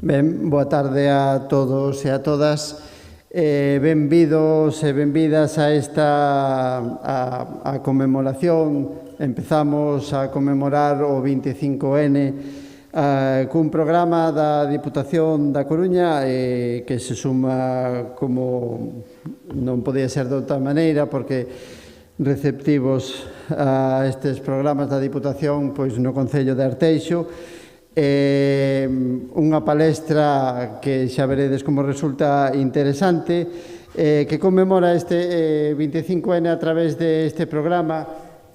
Ben, boa tarde a todos e a todas. Benvidos e benvidas a esta a conmemoración. Empezamos a conmemorar o 25N cun programa da Diputación da Coruña que se suma, como non podía ser de outra maneira, porque receptivos a estes programas da Diputación pois no Concello de Arteixo. Unha palestra que xa veredes como resulta interesante, que conmemora este 25N a través deste programa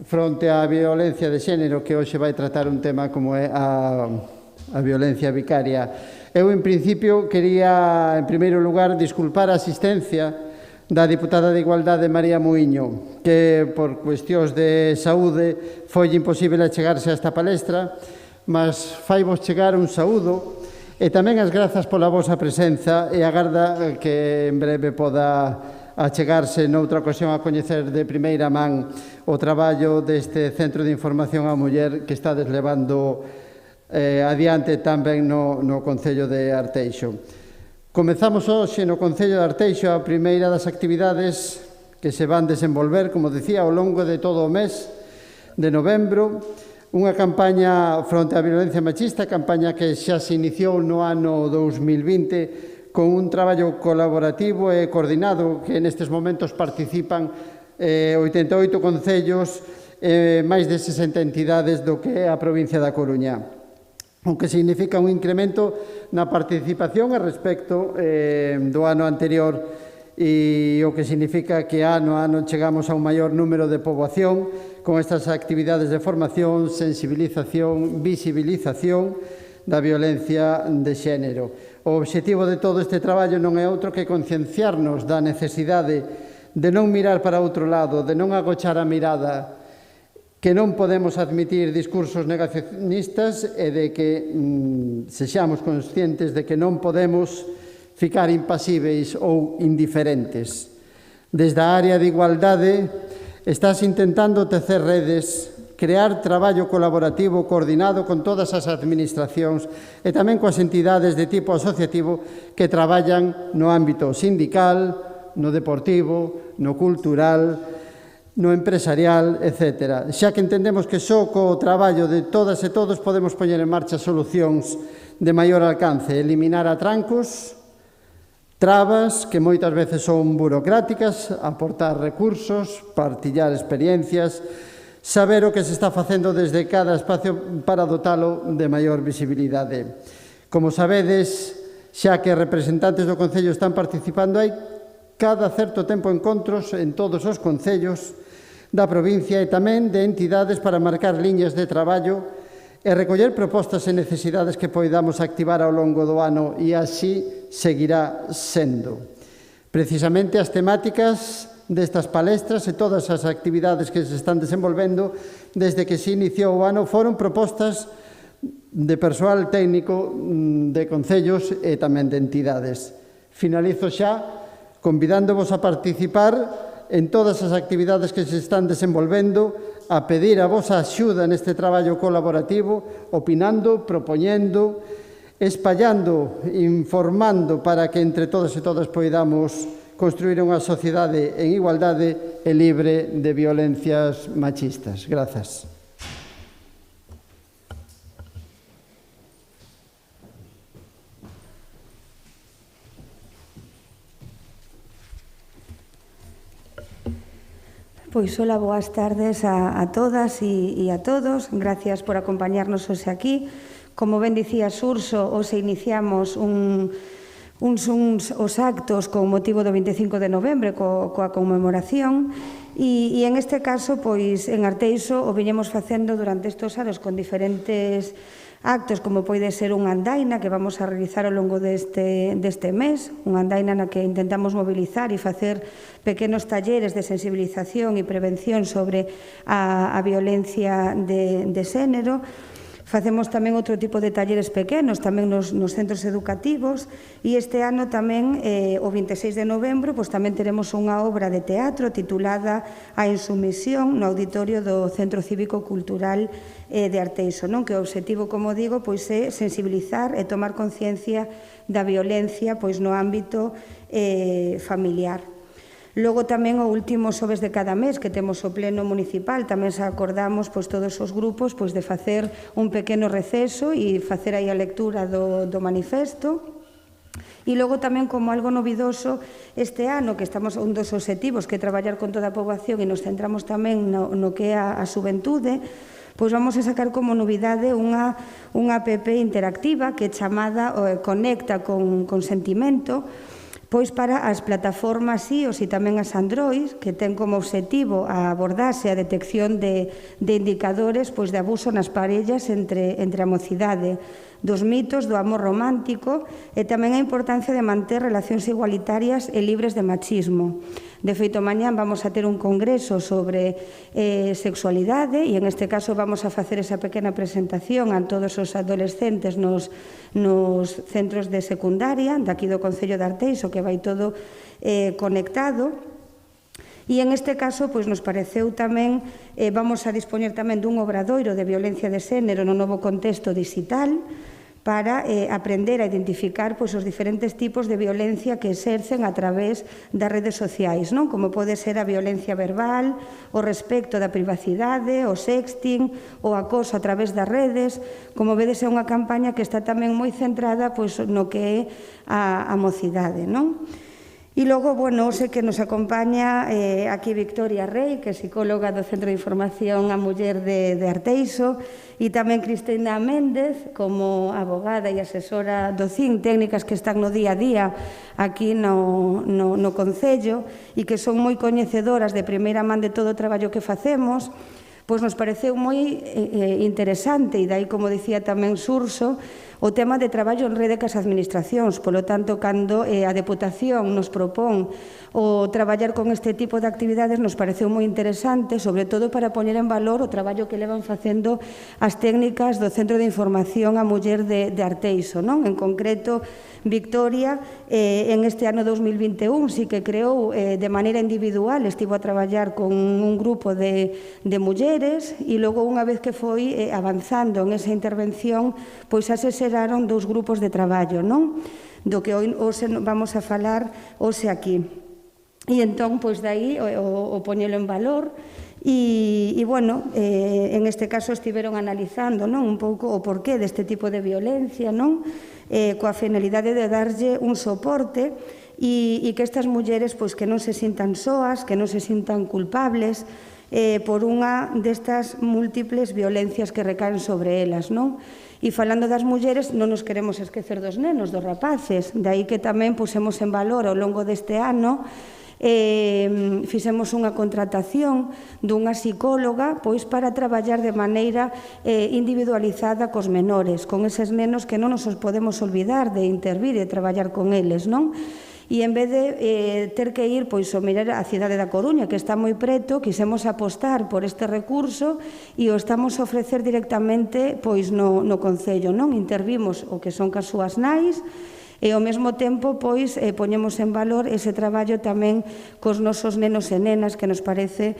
fronte á violencia de xénero, que hoxe vai tratar un tema como é a violencia vicaria. Eu, en principio, quería, en primeiro lugar, disculpar a asistencia da diputada de Igualdade María Muiño, que por cuestións de saúde foi imposible achegarse a esta palestra, mas faivos chegar un saúdo e tamén as grazas pola vosa presenza e agarda que en breve poda achegarse noutra ocasión a coñecer de primeira man o traballo deste Centro de Información á Muller que está deslevando adiante tamén no Concello de Arteixo. Comezamos hoxe no Concello de Arteixo a primeira das actividades que se van desenvolver, como decía, ao longo de todo o mes de novembro, unha campaña fronte á violencia machista, campaña que xa se iniciou no ano 2020 con un traballo colaborativo e coordinado que nestes momentos participan 88 concellos e máis de 60 entidades do que é a provincia da Coruña, o que significa un incremento na participación a respecto do ano anterior e o que significa que ano a ano chegamos a un maior número de poboación con estas actividades de formación, sensibilización, visibilización da violencia de xénero. O obxectivo de todo este traballo non é outro que concienciarnos da necesidade de non mirar para outro lado, de non agochar a mirada, que non podemos admitir discursos negacionistas e de que sexamos conscientes de que non podemos ficar impasíveis ou indiferentes. Desde a área de igualdade estás intentando tecer redes, crear traballo colaborativo coordinado con todas as administracións e tamén coas entidades de tipo asociativo que traballan no ámbito sindical, no deportivo, no cultural, no empresarial, etc. Xa que entendemos que só co traballo de todas e todos podemos poñer en marcha solucións de maior alcance, eliminar atrancos, trabas que moitas veces son burocráticas, aportar recursos, partillar experiencias, saber o que se está facendo desde cada espacio para dotalo de maior visibilidade. Como sabedes, xa que representantes do Concello están participando, hai cada certo tempo encontros en todos os concellos da provincia e tamén de entidades para marcar liñas de traballo e recoller propostas e necesidades que poidamos activar ao longo do ano e así seguirá sendo. Precisamente as temáticas destas palestras e todas as actividades que se están desenvolvendo desde que se iniciou o ano foron propostas de persoal técnico de concellos e tamén de entidades. Finalizo xa convidándovos a participar en todas as actividades que se están desenvolvendo, a pedir a vosa axuda neste traballo colaborativo, opinando, propoñendo, espallando, informando para que entre todos e todas poidamos construir unha sociedade en igualdade e libre de violencias machistas. Grazas. Pois, hola, boas tardes a todas e a todos. Gracias por acompañarnos hoxe aquí. Como ben dicía Xurxo, hoxe iniciamos os actos con motivo do 25 de novembro coa conmemoración e en este caso, pois, en Arteixo o viñemos facendo durante estes anos con diferentes actos, como pode ser unha andaina que vamos a realizar ao longo deste mes, unha andaina na que intentamos mobilizar e facer pequenos talleres de sensibilización e prevención sobre a violencia de xénero. Facemos tamén outro tipo de talleres pequenos, tamén nos centros educativos, e este ano tamén, o 26 de novembro, tamén teremos unha obra de teatro titulada A Insumisión no auditorio do Centro Cívico Cultural de Arteixo, que o obxectivo, como digo, é sensibilizar e tomar conciencia da violencia no ámbito familiar. Logo tamén o último xoves de cada mes que temos o pleno municipal tamén se acordamos todos os grupos de facer un pequeno receso e facer aí a lectura do manifesto. E logo tamén como algo novidoso este ano que estamos un dos obxectivos que é traballar con toda a poboación e nos centramos tamén no que é a xuventude, vamos a sacar como novidade unha app interactiva que é chamada Conecta con Sentimento, para as plataformas iOS e tamén as Android, que ten como obxectivo a abordarse a detección de indicadores de abuso nas parellas entre a mocidade, dos mitos do amor romántico e tamén a importancia de manter relacións igualitarias e libres de machismo. De feito, mañán vamos a ter un congreso sobre sexualidade e en este caso vamos a facer esa pequena presentación a todos os adolescentes nos centros de secundaria daqui do Concello de Arteixo, que vai todo conectado. E en este caso, nos pareceu tamén, vamos a dispoñer tamén dun obradoiro de violencia de xénero no novo contexto digital para aprender a identificar os diferentes tipos de violencia que exercen a través das redes sociais, como pode ser a violencia verbal, o respecto da privacidade, o sexting, o acoso a través das redes. Como vedes, é unha campaña que está tamén moi centrada no que é a mocidade, E logo, hoxe que nos acompaña aquí Victoria Rey, que é psicóloga do Centro de Información a Muller de Arteixo, e tamén Cristina Méndez, como abogada e asesora do CIN, técnicas que están no día a día aquí no Concello e que son moi coñecedoras de primeira man de todo o traballo que facemos. Nos pareceu moi interesante, e dai, como dicía tamén Surso, o tema de traballo en rede cas administracións. Polo tanto, cando a Deputación nos propón o traballar con este tipo de actividades, nos pareceu moi interesante, sobre todo para poñer en valor o traballo que levan facendo as técnicas do Centro de Información a Muller de Arteixo. En concreto, Victoria, en este ano 2021, sí que creou de maneira individual, estivo a traballar con un grupo de mulleres e logo, unha vez que foi avanzando en esa intervención, aseseraron dous grupos de traballo, do que hoxe vamos a falar hoxe aquí. E entón, dai o poñelo en valor. E, en este caso estiveron analizando un pouco o porqué deste tipo de violencia, coa finalidade de darlle un soporte e que estas mulleres que non se sintan soas, que non se sintan culpables por unha destas múltiples violencias que recaen sobre elas, E falando das mulleres, non nos queremos esquecer dos nenos, dos rapaces, de aí que tamén pusemos en valor ao longo deste ano fixemos unha contratación dunha psicóloga para traballar de maneira individualizada cos menores, con eses nenos que non nos os podemos olvidar de intervir e traballar con eles, E en vez de ter que ir ao mirar a cidade da Coruña, que está moi preto, quisemos apostar por este recurso e o estamos a ofrecer directamente no Concello, Intervimos o que son cas súas nais e ao mesmo tempo poñemos en valor ese traballo tamén cos nosos nenos e nenas, que nos parece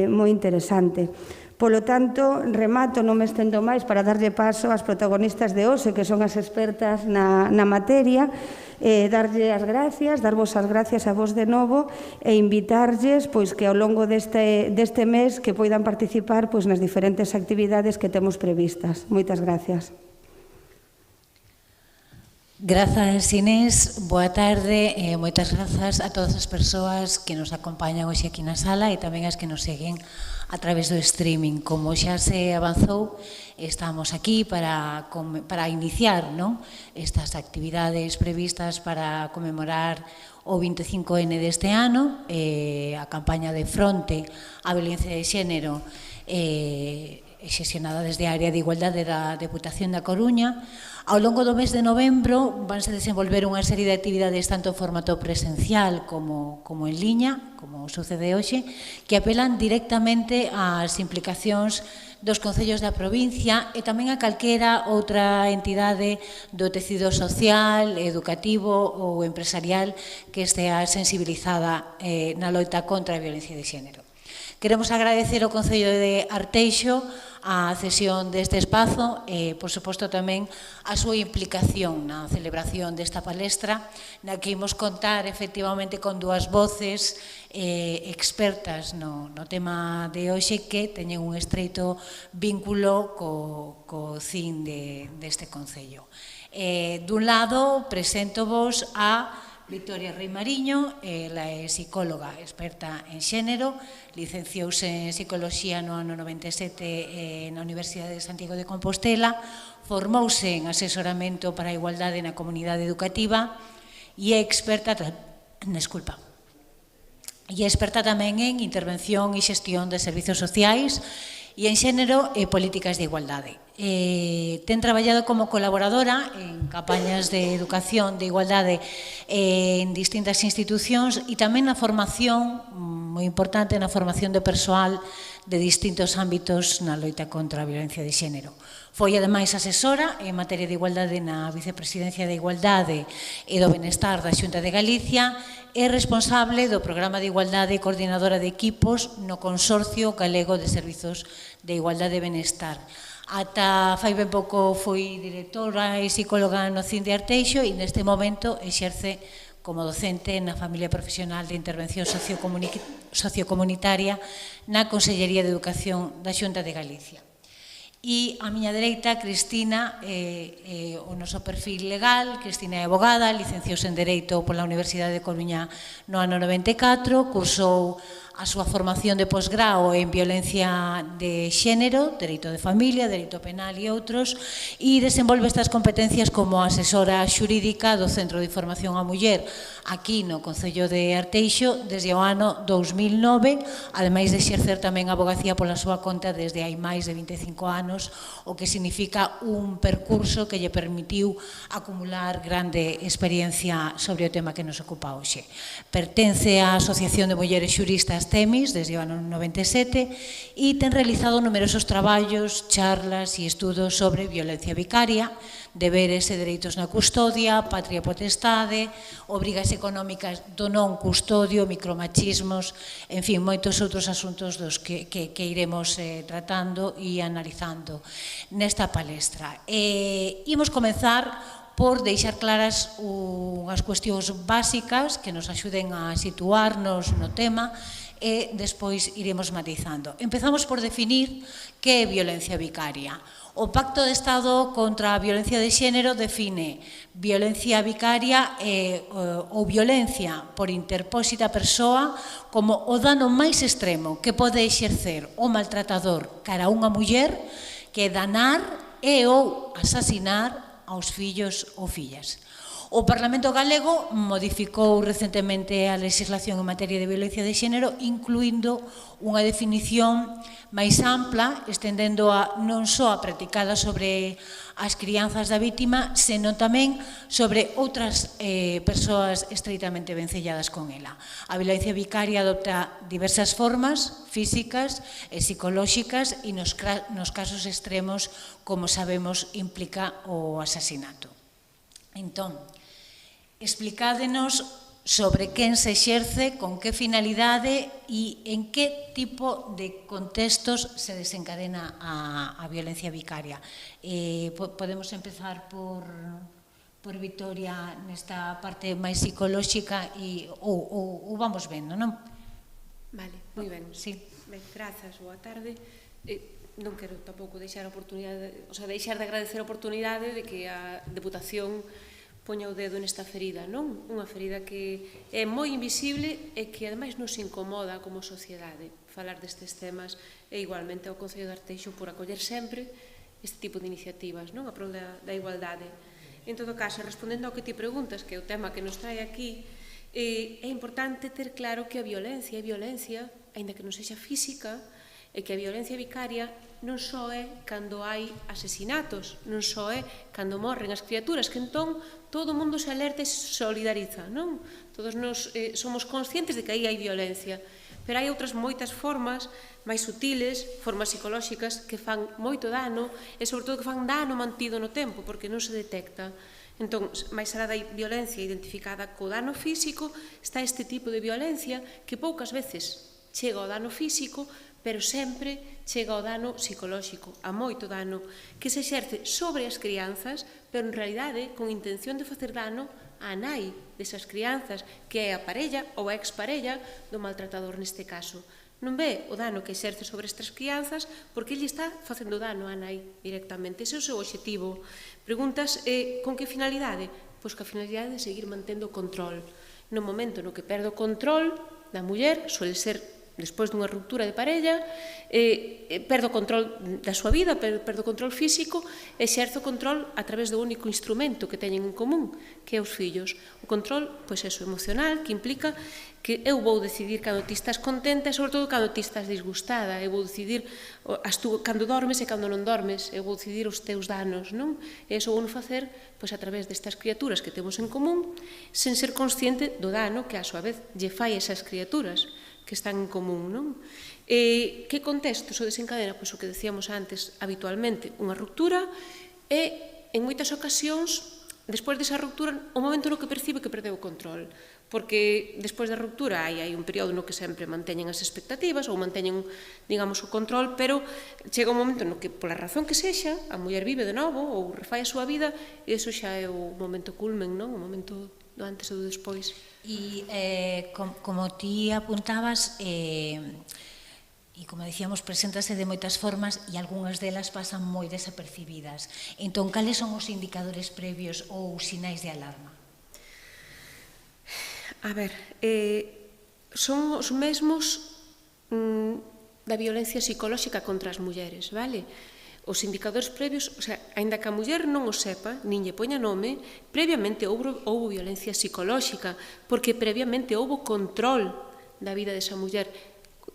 moi interesante. Polo tanto, remato, non me estendo máis para darlle paso ás protagonistas de hoxe, que son as expertas na materia, darlle as gracias, darvos as gracias a vos de novo e invitarlles que ao longo deste mes que poidan participar nas diferentes actividades que temos previstas. Moitas gracias. Grazas, Inés. Boa tarde e moitas grazas a todas as persoas que nos acompañan hoxe aquí na sala e tamén as que nos seguen a través do streaming. Como xa se avanzou, estamos aquí para iniciar estas actividades previstas para conmemorar o 25N deste ano, a campaña de fronte á violencia de xénero xestionada desde a área de igualdade da Deputación da Coruña. Ao longo do mes de novembro vanse desenvolver unha serie de actividades tanto en formato presencial como en liña, como sucede hoxe, que apelan directamente ás implicacións dos concellos da provincia e tamén a calquera outra entidade do tecido social, educativo ou empresarial que estea sensibilizada na loita contra a violencia de xénero. Queremos agradecer ao Concello de Arteixo a cesión deste espazo e, por suposto, tamén a súa implicación na celebración desta palestra, na que imos contar, efectivamente, con dúas voces expertas no tema de hoxe que teñen un estreito vínculo co CIN deste Concello. Dun lado, preséntovos a Victoria Rei Mariño, ela é psicóloga experta en xénero, licenciouse en Psicoloxía no ano 97 na Universidade de Santiago de Compostela, formouse en asesoramento para a igualdade na comunidade educativa e é experta tamén en intervención e xestión de servizos sociais e en xénero e políticas de igualdade. Ten traballado como colaboradora en campañas de educación, de igualdade en distintas institucións e tamén na formación, moi importante, na formación de persoal de distintos ámbitos na loita contra a violencia de xénero. Foi, ademais, asesora en materia de igualdade na Vicepresidencia de Igualdade e do Benestar da Xunta de Galicia e responsable do Programa de Igualdade e coordinadora de equipos no Consorcio Galego de Servizos de Igualdade e Benestar. Ata fai ben pouco foi directora e psicóloga no CIN de Arteixo e neste momento exerce como docente na familia profesional de intervención sociocomunitaria na Consellería de Educación da Xunta de Galicia. E a miña dereita, Cristina, o noso perfil legal. Cristina é abogada, licenciouse en Dereito pola Universidade de Coruña no ano 94, cursou a súa formación de posgrao en violencia de xénero, dereito de familia, dereito penal e outros, e desenvolve estas competencias como asesora xurídica do Centro de Información á Muller aquí no Concello de Arteixo desde o ano 2009, ademais de exercer tamén a abogacía pola súa conta desde hai máis de 25 anos, o que significa un percurso que lle permitiu acumular grande experiencia sobre o tema que nos ocupa hoxe. Pertence á Asociación de Mulleres Xuristas TEMIS desde o ano 97 e ten realizado numerosos traballos, charlas e estudos sobre violencia vicaria, deberes e dereitos na custodia, patria potestade, obrigas económicas do non custodio, micromachismos, en fin, moitos outros asuntos dos que iremos tratando e analizando nesta palestra. Imos comenzar por deixar claras unhas cuestións básicas que nos axuden a situarnos no tema e despois iremos matizando. Empezamos por definir que é violencia vicaria. O Pacto de Estado contra a Violencia de Xénero define violencia vicaria ou violencia por interpósita persoa como o dano máis extremo que pode exercer o maltratador cara a unha muller que é danar e ou asasinar aos fillos ou fillas. O Parlamento Galego modificou recentemente a legislación en materia de violencia de xénero, incluindo unha definición máis ampla, estendendo non só a practicada sobre as crianzas da vítima, senón tamén sobre outras persoas estreitamente vencelladas con ela. A violencia vicaria adopta diversas formas físicas e psicolóxicas e nos casos extremos, como sabemos, implica o asasinato. Entón, explicádenos sobre quen se exerce, con que finalidade e en que tipo de contextos se desencadena a violencia vicaria. Podemos empezar por Victoria nesta parte máis psicolóxica ou vamos vendo, non? Vale, moi ben. Sí. Ben, grazas, boa tarde. Non quero tampouco deixar a oportunidade, deixar de agradecer a oportunidade de que a Deputación poña o dedo nesta ferida, non? Unha ferida que é moi invisible e que ademais nos incomoda como sociedade falar destes temas e igualmente ao Concello de Arteixo por acoller sempre este tipo de iniciativas, non? A prol da igualdade. En todo caso, respondendo ao que ti preguntas, que é o tema que nos trae aquí, é importante ter claro que a violencia é violencia, aínda que non sexa física, e que a violencia vicaria non só é cando hai asesinatos, non só é cando morren as criaturas, que entón todo o mundo se alerta e se solidariza, non? Todos nos somos conscientes de que aí hai violencia, pero hai outras moitas formas máis sutiles, formas psicolóxicas que fan moito dano e sobre todo que fan dano mantido no tempo, porque non se detecta. Entón, máis alá da violencia identificada co dano físico, está este tipo de violencia que poucas veces chega ao dano físico, pero sempre chega ao dano psicolóxico, a moito dano, que se exerce sobre as crianzas, pero en realidade con intención de facer dano á nai desas crianzas, que é a parella ou a exparella do maltratador neste caso. Non ve o dano que exerce sobre estas crianzas porque ele está facendo dano á nai directamente. Ese é o seu objetivo. Preguntas, con que finalidade? Pois que a finalidade de seguir mantendo o control. No momento no que perde o control da muller, suele ser despois dunha ruptura de parella, perde o control da súa vida, perde o control físico, e exerce o control a través do único instrumento que teñen en común, que é os fillos. O control, pois é emocional, que implica que eu vou decidir cando ti estás contenta e, sobre todo, cando ti estás disgustada. Eu vou decidir cando dormes e cando non dormes. Eu vou decidir os teus danos, non? E iso vou facer pois, a través destas criaturas que temos en común, sen ser consciente do dano que, a súa vez, lle fai esas criaturas que están en común, non? Que contexto o desencadena? Pois o que decíamos antes, habitualmente unha ruptura e, en moitas ocasións, despois desa ruptura, o momento no que percibe que perdeu o control. Porque despois da ruptura hai un período no que sempre manteñen as expectativas ou manteñen, digamos, o control, pero chega un momento no que, pola razón que sexa, a muller vive de novo ou refai a súa vida e iso xa é o momento culmen, non? O momento do antes e do despois. E como ti apuntabas, e como dicíamos, preséntase de moitas formas e algunhas delas pasan moi desapercibidas. Entón, cales son os indicadores previos ou sinais de alarma? A ver, son os mesmos da violencia psicolóxica contra as mulleres, vale? Os indicadores previos, o sea, aínda que a muller non o sepa, nin lle poña nome, previamente houbo violencia psicolóxica, porque previamente houbo control da vida desa muller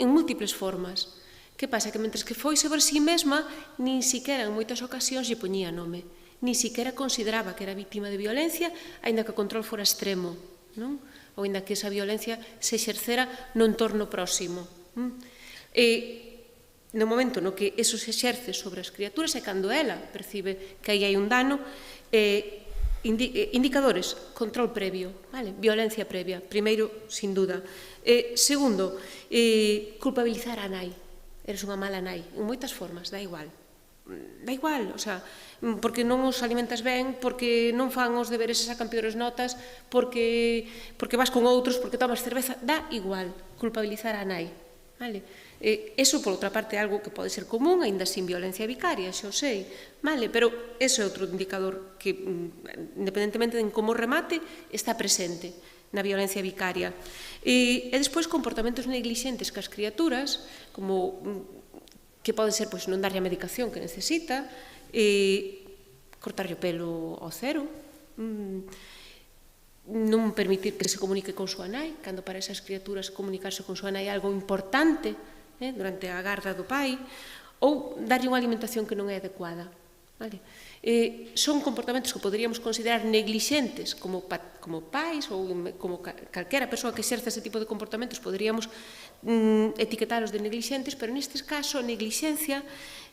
en múltiples formas. Que pasa? Que mentres que foi sobre si mesma, nin siquera en moitas ocasións lle poñía nome, nin siquera consideraba que era víctima de violencia, aínda que o control fora extremo, non? Ou aínda que esa violencia se exercera no entorno próximo. No momento no que eso se exerce sobre as criaturas é cando ela percibe que aí hai un dano. Indicadores, control previo, vale? Violencia previa, primeiro, sin duda. Segundo, culpabilizar a nai. Eres unha mala nai, en moitas formas, dá igual. Dá igual, o sea, porque non os alimentas ben, porque non fan os deberes e sacan peores notas, porque vas con outros, porque tomas cerveza, dá igual, culpabilizar a nai, vale? Eso, por outra parte, é algo que pode ser común, aínda sin violencia vicaria, xa o sei, vale? Pero ese é outro indicador que, independentemente de como remate, está presente na violencia vicaria. E despois, comportamentos neglixentes que as criaturas, como que pode ser non darlle a medicación que necesita, cortarlle o pelo ao cero, non permitir que se comunique con súa nai, cando para esas criaturas comunicarse con súa nai é algo importante durante a garda do pai, ou darlle unha alimentación que non é adecuada. Son comportamentos que poderíamos considerar neglixentes como pais ou como calquera persoa que exerce ese tipo de comportamentos poderíamos etiquetalos de neglixentes, pero neste caso a neglixencia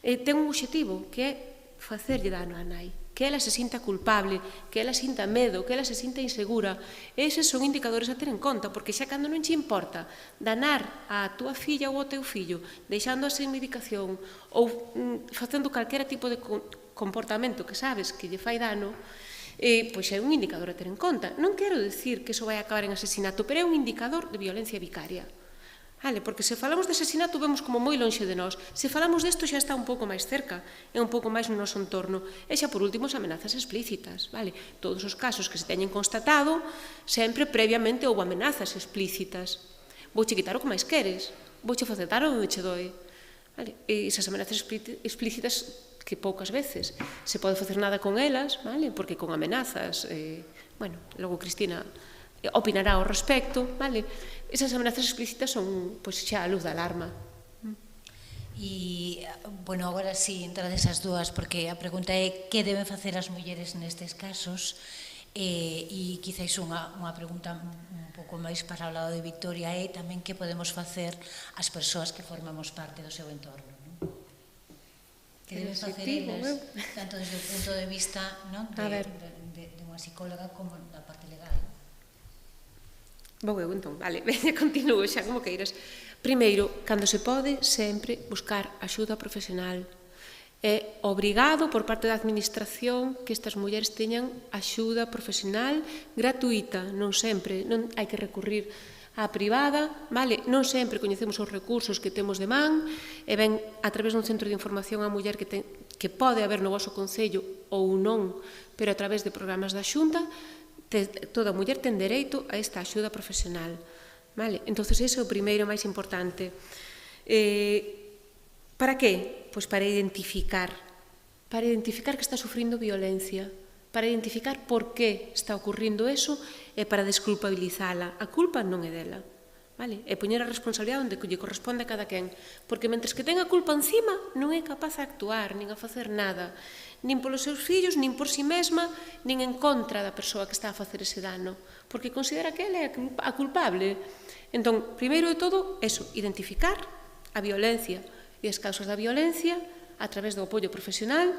ten un obxectivo que é facerlle dano á nai, que ela se sinta culpable, que ela sinta medo, que ela se sinta insegura. Eses son indicadores a ter en conta, porque xa cando non che importa danar a túa filla ou ao teu fillo, deixándoa sen medicación ou facendo calquera tipo de comportamento que sabes que lle fai dano, pois é un indicador a ter en conta. Non quero dicir que iso vai acabar en asesinato, pero é un indicador de violencia vicaria. Vale, porque se falamos de asesinato vemos como moi lonxe de nós. Se falamos desto xa está un pouco máis cerca, é un pouco máis no noso entorno. E xa por último as amenazas explícitas, vale? Todos os casos que se teñen constatado, sempre previamente houve amenazas explícitas. Vouche quitar o que máis queres, vouche facer dar onde che doe. Vale? E esas amenazas explícitas que poucas veces se pode facer nada con elas, vale? Porque con amenazas, bueno, logo Cristina opinará ao respecto, vale? Esas amenazas explícitas son, pois, xa a luz da alarma. E, bueno, agora sí, entrades as dúas, porque a pregunta é que deben facer as mulleres nestes casos, e quizáis unha pregunta un pouco máis para o lado de Victoria é tamén que podemos facer as persoas que formamos parte do seu entorno, non? Que deben facer elas, tanto desde o punto de vista de unha psicóloga como da parte legal. Vou eu, entón, vale, continuo xa como queiras. Primeiro, cando se pode, sempre buscar axuda profesional. É obrigado por parte da administración que estas mulleres teñan axuda profesional gratuita, non sempre, non hai que recurrir á privada, vale? Non sempre coñecemos os recursos que temos de man, e ben a través dun centro de información á muller que pode haber no voso concello ou non, pero a través de programas da Xunta, toda muller ten dereito a esta axuda profesional. Vale? Entón, ese é o primeiro máis importante. Para que? Pois para identificar que está sufrindo violencia, para identificar por que está ocurrindo eso e para desculpabilizala. A culpa non é dela. Vale? E poñer a responsabilidade onde lle corresponde a cada quen. Porque mentres que ten a culpa encima, non é capaz de actuar, nin a facer nada. Nin polos seus fillos, nin por si mesma, nin en contra da persoa que está a facer ese dano. Porque considera que ela é a culpable. Entón, primeiro de todo, eso, identificar a violencia e as causas da violencia a través do apoio profesional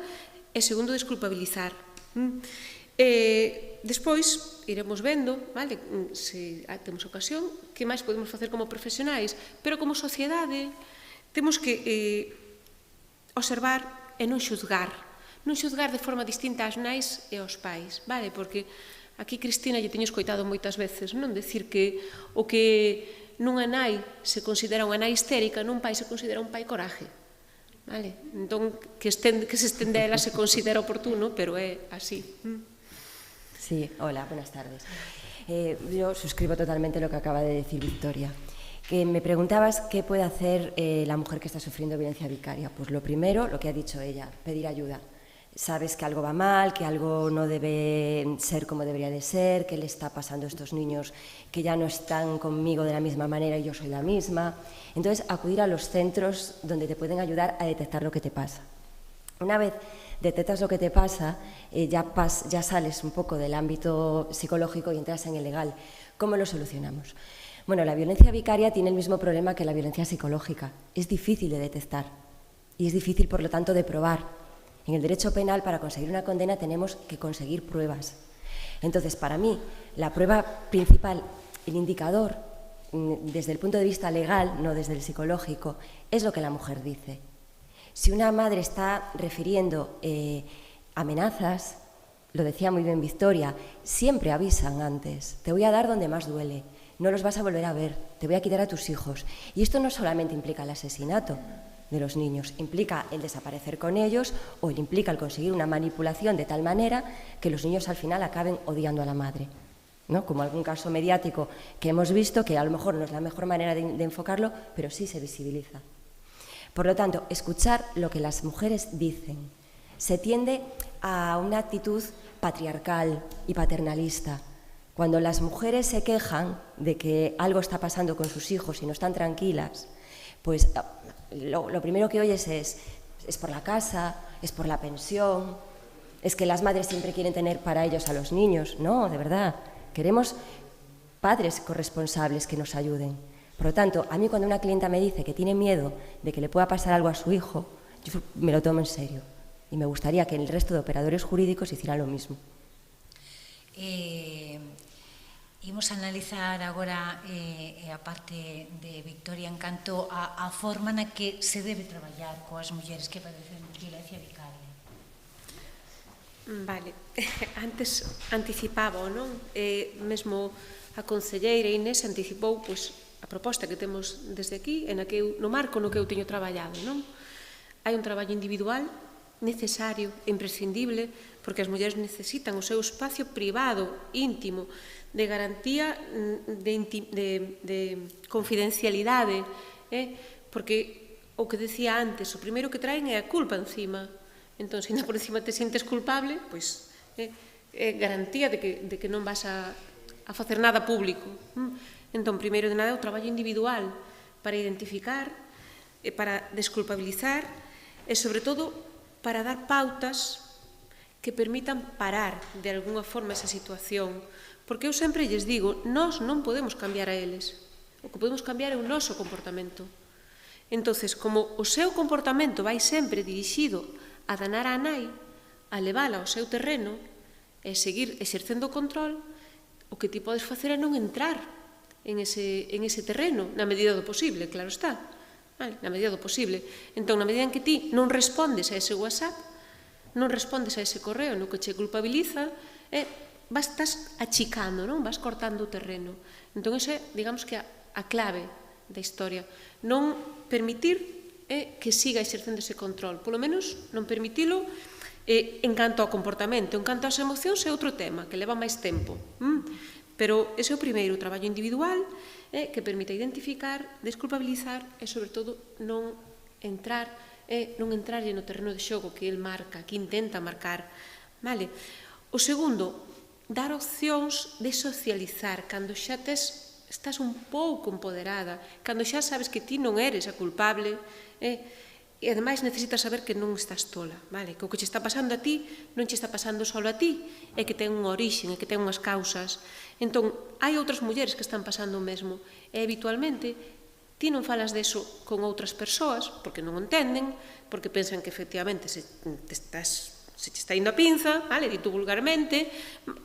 e, segundo, desculpabilizar. Despois, iremos vendo, vale, se temos ocasión, que máis podemos facer como profesionais, pero como sociedade temos que observar e non xuzgar de forma distinta ás nais e aos pais, vale, porque aquí, Cristina, lle teño escoitado moitas veces, non dicir que o que nunha nai se considera unha nai histérica, nun pai se considera un pai coraje. Vale? Entón, que se estende a ela se considera oportuno, pero é así. Sí, hola, buenas tardes. Yo suscribo totalmente lo que acaba de decir Victoria. Que me preguntabas qué puede hacer la mujer que está sufriendo violencia vicaria. Pues lo primero, lo que ha dicho ella, pedir ayuda. Sabes que algo va mal, que algo no debe ser como debería de ser, que le está pasando a estos niños que ya no están conmigo de la misma manera y yo soy la misma. Entonces, acudir a los centros donde te pueden ayudar a detectar lo que te pasa. Una vez detectas lo que te pasa, ya sales un poco del ámbito psicológico y entras en el legal. ¿Cómo lo solucionamos? Bueno, la violencia vicaria tiene el mismo problema que la violencia psicológica. Es difícil de detectar y es difícil, por lo tanto, de probar. En el derecho penal, para conseguir una condena, tenemos que conseguir pruebas. Entonces, para mí, la prueba principal, el indicador, desde el punto de vista legal, no desde el psicológico, es lo que la mujer dice. Si una madre está refiriendo amenazas, lo decía muy bien Victoria, siempre avisan antes. Te voy a dar donde más duele, no los vas a volver a ver, te voy a quitar a tus hijos. Y esto no solamente implica el asesinato de los niños, implica el desaparecer con ellos o implica el conseguir una manipulación de tal manera que los niños al final acaben odiando a la madre, ¿no? Como algún caso mediático que hemos visto, que a lo mejor no es la mejor manera de enfocarlo, pero sí se visibiliza. Por lo tanto, escuchar lo que las mujeres dicen. Se tiende a una actitud patriarcal y paternalista. Cuando las mujeres se quejan de que algo está pasando con sus hijos y no están tranquilas, pues lo primero que oyes es por la casa, es por la pensión, es que las madres siempre quieren tener para ellos a los niños. No, de verdad, queremos padres corresponsables que nos ayuden. Por lo tanto, a mí cuando una clienta me dice que tiene miedo de que le pueda pasar algo a su hijo, yo me lo tomo en serio y me gustaría que el resto de operadores jurídicos hicieran lo mismo. Imos analizar agora a parte de Victoria en canto a forma na que se debe traballar coas mulleres que padecen violencia vicaria. Vale, antes anticipaba, non? Mesmo a concelleira Inés anticipou a proposta que temos desde aquí, no marco no que eu teño traballado, non? Hai un traballo individual necesario, imprescindible, porque as mulleres necesitan o seu espacio privado, íntimo, de garantía de confidencialidade, porque o que decía antes, o primeiro que traen é a culpa encima. Entón, se ainda por encima te sientes culpable, pois é garantía de que non vas a facer nada público. Entón, primeiro de nada, o traballo individual para identificar para desculpabilizar e, sobre todo, para dar pautas que permitan parar de alguna forma esa situación. Porque eu sempre lles digo, nós non podemos cambiar a eles. O que podemos cambiar é o noso comportamento. Entonces, como o seu comportamento vai sempre dirixido a danar a nai, a levala ao seu terreno e seguir exercendo o control, o que ti podes facer é non entrar en ese terreno, na medida do posible, claro está. Na medida do posible. Entón, na medida en que ti non respondes a ese WhatsApp, non respondes a ese correo no que che culpabiliza, estás achicando, non? Vas cortando o terreno. Entón, esa é, digamos que, a clave da historia. Non permitir que siga exercendo ese control. Polo menos, non permitilo en canto ao comportamento. En canto ás emocións é outro tema, que leva máis tempo. Pero ese é o primeiro, o traballo individual, que permite identificar, desculpabilizar e, sobre todo, non entrarlle no terreno de xogo que el marca, que intenta marcar. Vale? O segundo, dar opcións de socializar cando xa estás un pouco empoderada, cando xa sabes que ti non eres a culpable, e ademais necesitas saber que non estás tola, vale? Que o que che está pasando a ti non che está pasando só a ti, é que ten unha orixe, é que ten unhas causas. Entón, hai outras mulleres que están pasando o mesmo, e habitualmente ti non falas deso con outras persoas, porque non o entenden, porque pensan que efectivamente se te está indo a pinza, vale, dito vulgarmente,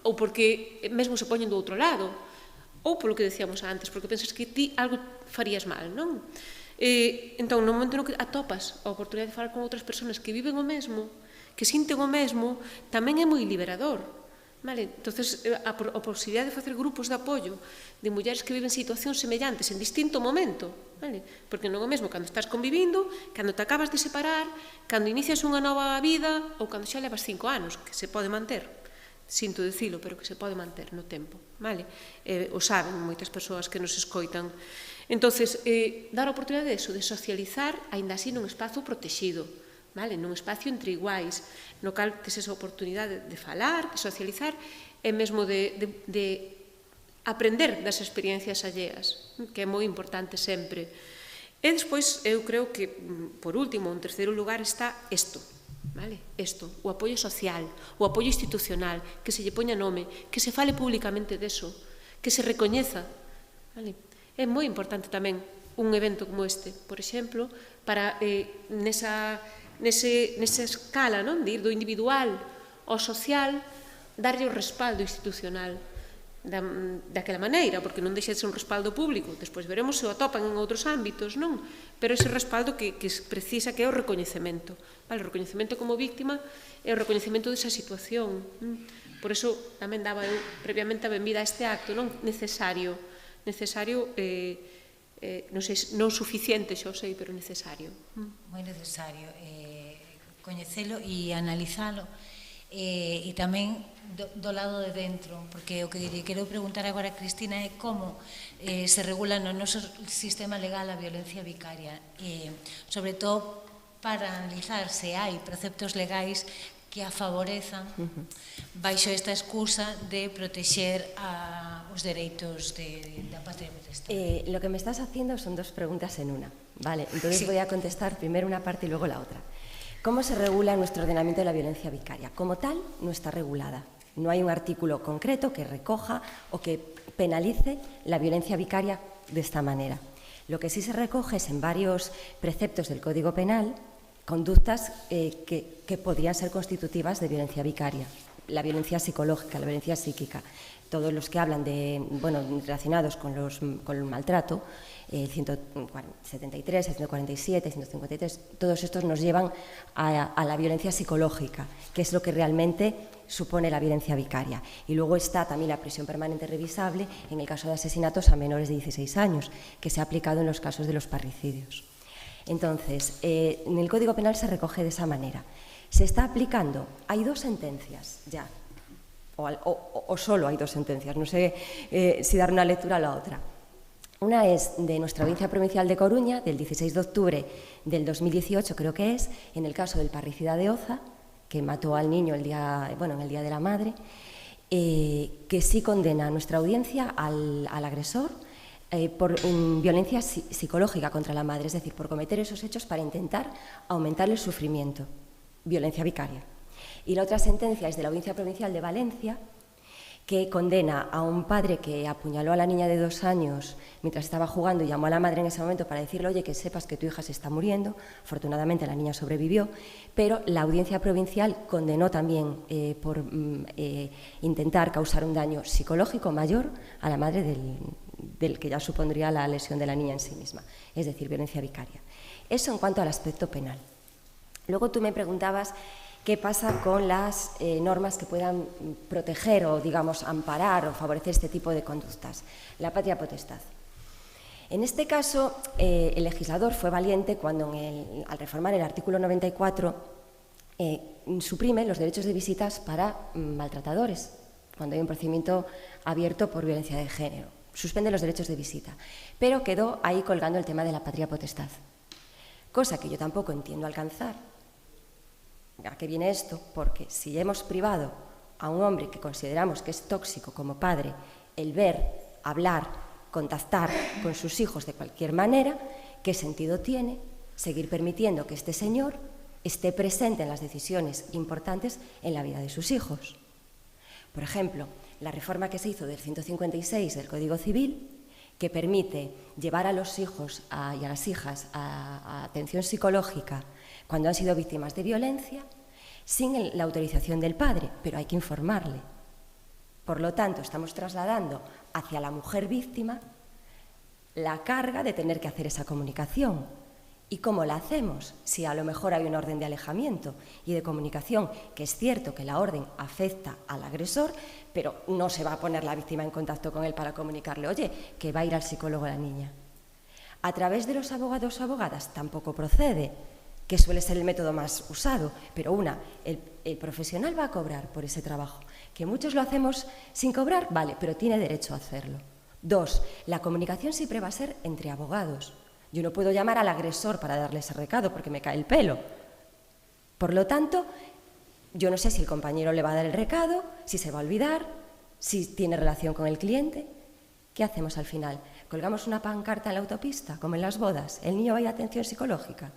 ou porque mesmo se poñen do outro lado, ou polo que decíamos antes, porque pensas que ti algo farías mal, non? Entón, no momento no que atopas a oportunidade de falar con outras persoas que viven o mesmo, que sinten o mesmo, tamén é moi liberador. Vale? Entonces, a posibilidade de facer grupos de apoio de mulleres que viven situacións semellantes en distinto momento, vale? Porque non é o mesmo cando estás convivindo, cando te acabas de separar, cando inicias unha nova vida ou cando xa levas 5 anos, que se pode manter. Sinto dicilo, pero que se pode manter no tempo, vale? O saben moitas persoas que nos escoitan. Entonces, dar a oportunidade de eso, de socializar, aínda así nun espazo protexido, vale? Nun espacio entre iguais, no cal tes esa oportunidade de falar, de socializar, e mesmo de aprender das experiencias alleas, que é moi importante sempre. E despois, eu creo que, por último, en terceiro lugar, está isto, vale? Isto, o apoio social, o apoio institucional, que se lle poña nome, que se fale públicamente deso, que se recoñeza, vale? É moi importante tamén un evento como este, por exemplo, para nesa escala, non? De ir do individual ao social, darlle o respaldo institucional daquela maneira, porque non deixa de ser un respaldo público. Despois veremos se o atopan en outros ámbitos, non? Pero ese respaldo que precisa, que é o recoñecemento. Vale? O recoñecemento como víctima é o recoñecemento desa situación. Por iso tamén daba eu previamente a benvida a este acto, non? Necesario, non suficiente, xa o sei, pero necesario. Moi necesario coñecelo e analizalo, e tamén do lado de dentro, porque o que quero preguntar agora a Cristina é como se regula no noso sistema legal a violencia vicaria, sobre todo para analizar se hai preceptos legais que a favorezan baixo esta excusa de protexer os dereitos da patria potestad. Lo que me estás haciendo son dos preguntas en una, ¿vale? Entonces voy a contestar primero una parte y luego la otra. ¿Cómo se regula nuestro ordenamiento de la violencia vicaria? Como tal, no está regulada. No hay un artículo concreto que recoja o que penalice la violencia vicaria de esta manera. Lo que sí se recoge es en varios preceptos del Código Penal conductas que podrían ser constitutivas de violencia vicaria. La violencia psicológica, la violencia psíquica, todos los que hablan de, relacionados con el maltrato, 173, 147, 153, todos estos nos llevan a la violencia psicológica, que es lo que realmente supone la violencia vicaria. Y luego está también la prisión permanente revisable en el caso de asesinatos a menores de 16 años, que se ha aplicado en los casos de los parricidios. Entonces, en el Código Penal se recoge de esa manera. Se está aplicando, hay 2 sentencias ya, o solo hay 2 sentencias, no sé si dar una lectura a la otra. Una es de nuestra Audiencia Provincial de Coruña, del 16 de octubre del 2018, creo que es, en el caso del parricida de Oza, que mató al niño en el Día de la Madre, que sí condena a nuestra audiencia al agresor por violencia psicológica contra la madre, es decir, por cometer esos hechos para intentar aumentar el sufrimiento, violencia vicaria. Y la otra sentencia es de la Audiencia Provincial de Valencia, que condena a un padre que apuñaló a la niña de 2 años mientras estaba jugando y llamó a la madre en ese momento para decirle, oye, que sepas que tu hija se está muriendo. Afortunadamente la niña sobrevivió, pero la Audiencia Provincial condenó también por intentar causar un daño psicológico mayor a la madre del que ya supondría la lesión de la niña en sí misma, es decir, violencia vicaria. Eso en cuanto al aspecto penal. Luego tú me preguntabas qué pasa con las normas que puedan proteger o, digamos, amparar o favorecer este tipo de conductas. La patria potestad. En este caso, el legislador fue valiente cuando, al reformar el artículo 94, suprime los derechos de visitas para maltratadores, cuando hay un procedimiento abierto por violencia de género. Suspende los derechos de visita, pero quedó ahí colgando el tema de la patria potestad, cosa que yo tampoco entiendo alcanzar. ¿A qué viene esto? Porque si hemos privado a un hombre que consideramos que es tóxico como padre el ver, hablar, contactar con sus hijos de cualquier manera, ¿qué sentido tiene seguir permitiendo que este señor esté presente en las decisiones importantes en la vida de sus hijos? Por ejemplo, la reforma que se hizo del 156 del Código Civil, que permite llevar a los hijos y a las hijas a atención psicológica cuando han sido víctimas de violencia, sin la autorización del padre, pero hay que informarle. Por lo tanto, estamos trasladando hacia la mujer víctima la carga de tener que hacer esa comunicación. ¿Y cómo la hacemos? Si a lo mejor hay una orden de alejamiento y de comunicación, que es cierto que la orden afecta al agresor, pero no se va a poner la víctima en contacto con él para comunicarle, oye, que va a ir al psicólogo la niña. A través de los abogados o abogadas tampoco procede, que suele ser el método más usado, pero el profesional va a cobrar por ese trabajo. Que muchos lo hacemos sin cobrar, vale, pero tiene derecho a hacerlo. 2, la comunicación siempre va a ser entre abogados. Yo no puedo llamar al agresor para darle ese recado porque me cae el pelo. Por lo tanto, yo no sé si el compañero le va a dar el recado, si se va a olvidar, si tiene relación con el cliente. ¿Qué hacemos al final? ¿Colgamos una pancarta en la autopista, como en las bodas? ¿El niño va a ir a atención psicológica?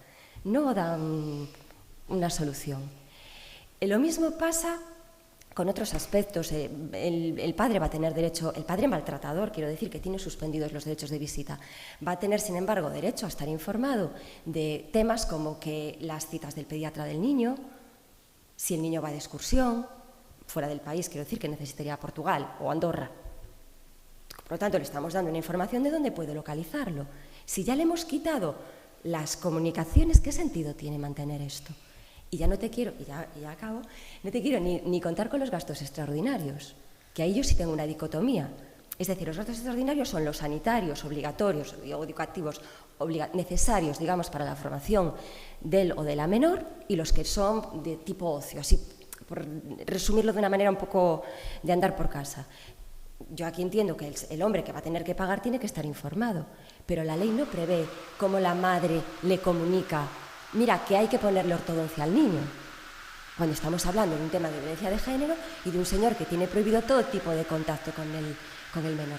No dan una solución. Lo mismo pasa con otros aspectos. El padre va a tener derecho, el padre maltratador, quiero decir, que tiene suspendidos los derechos de visita, va a tener, sin embargo, derecho a estar informado de temas como que las citas del pediatra del niño, si el niño va de excursión, fuera del país, quiero decir, que necesitaría Portugal o Andorra. Por lo tanto, le estamos dando una información de dónde puede localizarlo. Si ya le hemos quitado las comunicaciones, ¿qué sentido tiene mantener esto? Y ya no te quiero, y ya acabo, no te quiero ni contar con los gastos extraordinarios, que ahí yo sí tengo una dicotomía. Es decir, los gastos extraordinarios son los sanitarios obligatorios o educativos necesarios, digamos, para la formación del o de la menor, y los que son de tipo ocio, así por resumirlo de una manera un poco de andar por casa. Yo aquí entiendo que el hombre que va a tener que pagar tiene que estar informado, pero la ley no prevé cómo la madre le comunica, mira, que hay que ponerle ortodoncia al niño, cuando estamos hablando de un tema de violencia de género y de un señor que tiene prohibido todo tipo de contacto con el menor.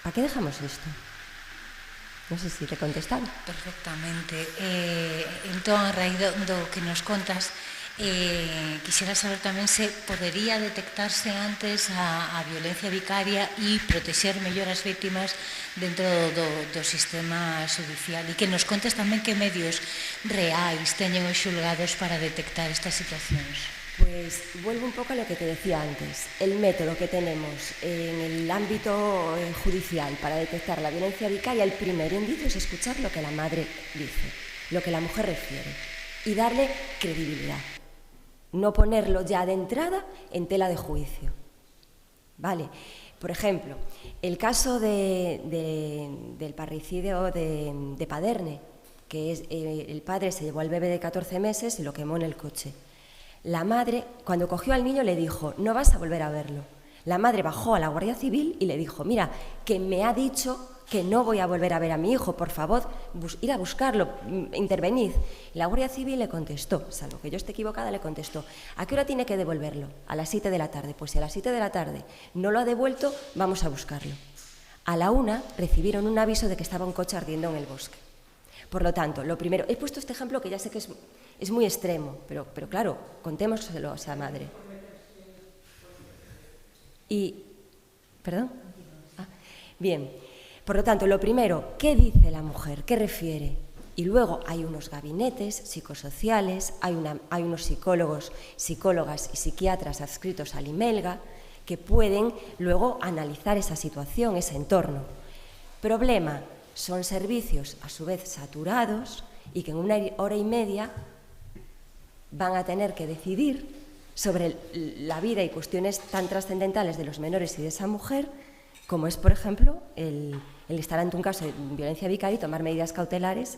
¿Para qué dejamos esto? Non sei se te contestaron. Perfectamente. Entón, a raíz do que nos contas, quixera saber tamén se podería detectarse antes a violencia vicaria e protexer mellor as vítimas dentro do sistema judicial, e que nos contes tamén que medios reais teñen os xulgados para detectar estas situacións. Pues vuelvo un poco a lo que te decía antes. El método que tenemos en el ámbito judicial para detectar la violencia vicaria, el primer indicio es escuchar lo que la madre dice, lo que la mujer refiere, y darle credibilidad. No ponerlo ya de entrada en tela de juicio. Vale. Por ejemplo, el caso del parricidio de Paderne, que es el padre se llevó al bebé de 14 meses y lo quemó en el coche. La madre, cuando cogió al niño, le dijo, no vas a volver a verlo. La madre bajó a la Guardia Civil y le dijo, mira, que me ha dicho que no voy a volver a ver a mi hijo, por favor, ir a buscarlo, intervenid. La Guardia Civil le contestó, salvo que yo esté equivocada, le contestó, ¿a qué hora tiene que devolverlo? A las 7 de la tarde. Pues si a las 7 de la tarde no lo ha devuelto, vamos a buscarlo. A la 1 recibieron un aviso de que estaba un coche ardiendo en el bosque. Por lo tanto, lo primero, he puesto este ejemplo que ya sé que es muy extremo, pero claro, contémoselo a esa madre. ¿Perdón? Bien, por lo tanto, lo primero, ¿qué dice la mujer? ¿Qué refiere? Y luego hay unos gabinetes psicosociales, hay unos psicólogos, psicólogas y psiquiatras adscritos al IMELGA que pueden luego analizar esa situación, ese entorno. Problema, son servicios a su vez saturados y que en 1 hora y media van a tener que decidir sobre la vida y cuestiones tan trascendentales de los menores y de esa mujer, como es, por ejemplo, el estar ante un caso de violencia vicaria y tomar medidas cautelares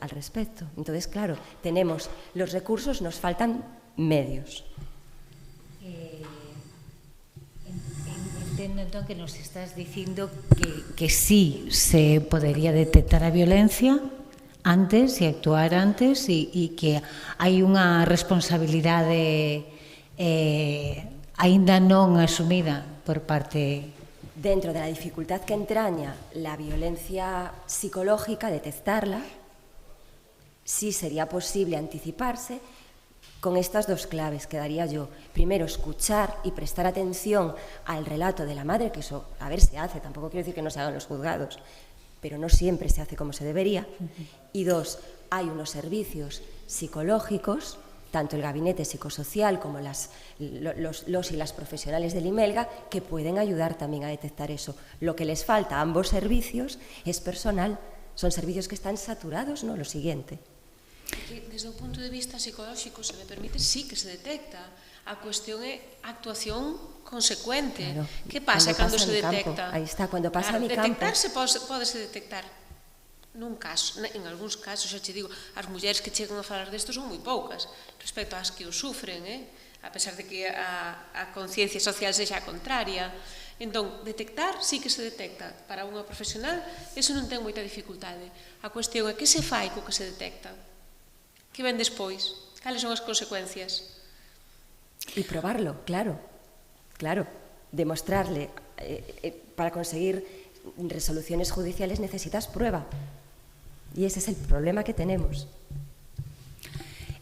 al respecto. Entonces, claro, tenemos los recursos, nos faltan medios. Entendo entón que nos estás dicindo que sí se podería detectar a violencia antes e actuar antes e que hai unha responsabilidade aínda non asumida por parte... Dentro de la dificultad que entraña la violencia psicológica, detectarla, sí sería posible anticiparse con estas dos claves que daría yo. Primero, escuchar y prestar atención al relato de la madre, que eso, a ver, se hace, tampoco quiero decir que no se hagan los juzgados, pero no siempre se hace como se debería. Y 2, hay unos servicios psicológicos, tanto el gabinete psicosocial como los y las profesionales del IMELGA, que pueden ayudar también a detectar eso. Lo que les falta a ambos servicios es personal. Son servicios que están saturados, ¿no? Lo siguiente. Desde o punto de vista psicolóxico, se me permite, sí que se detecta. A cuestión é a actuación consecuente. Claro. Que pasa cando se Campo. detecta? Aí está, cando pasa a mi campo. Detectarse pódese detectar nun caso, en algúns casos, xa te digo, as mulleres que chegan a falar desto son moi poucas respecto ás que o sufren, a pesar de que a conciencia social sexa a contraria. Entón, detectar sí que se detecta. Para unha profesional, eso non ten moita dificultade. A cuestión é que se fai co que se detecta. Que ven despois? Cales son as consecuencias? Y probarlo, claro. Demostrarle, para conseguir resoluciones judiciales necesitas prueba. Y ese es el problema que tenemos.